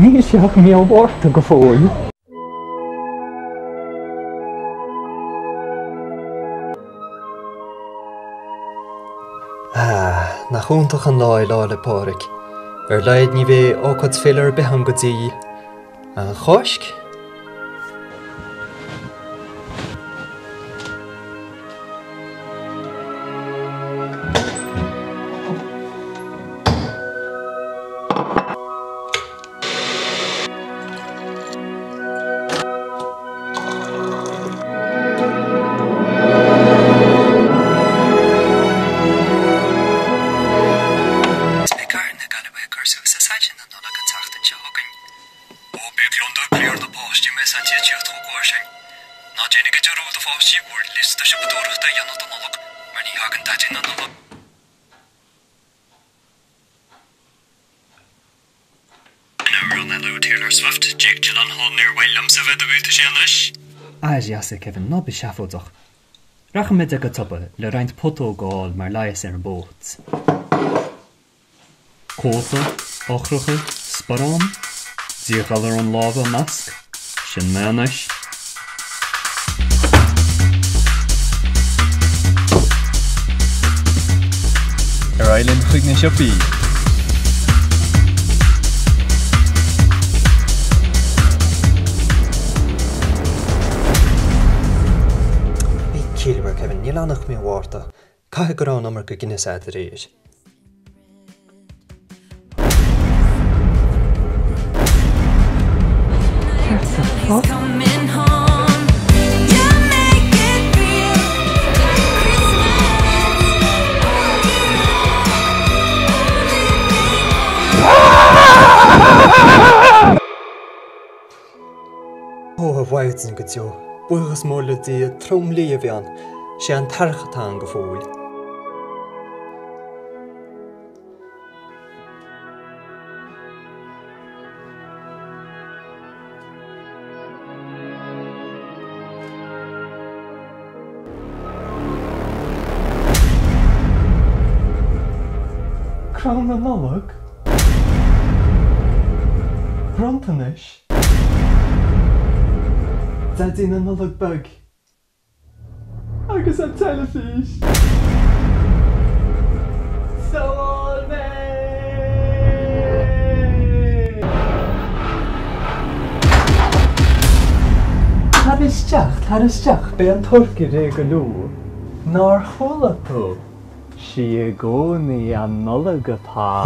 Ní seach mí bhórta go fóil. Nach úntach an láid lá le páric. Leid ní bheith ócad féidir behan go dtí an chóisc. Jasig Kevin no beschaffeldach. Rachem met go toppe, le reint potto gáil mar laies ar an bót. Cóta, ochrucha, sparán, díochal ar an láva masc, sin meanais. Eileen chuig na siopaí. Kilmer Kevin, ní lánach mé bhórta. Caithe go rán amar go Guinness éirí. Ó, a bhhaidn go teo. Buchas móla dí trom lí a bhean, sé an tarchatán go fóil. Crán na Nollag? Brontanis? Daddy na Nollag bug. Agus an telefís. Sol me! Tharisteach be an torci ré go lú. Nar chola tú. Si a gcónaí an Nollag atá.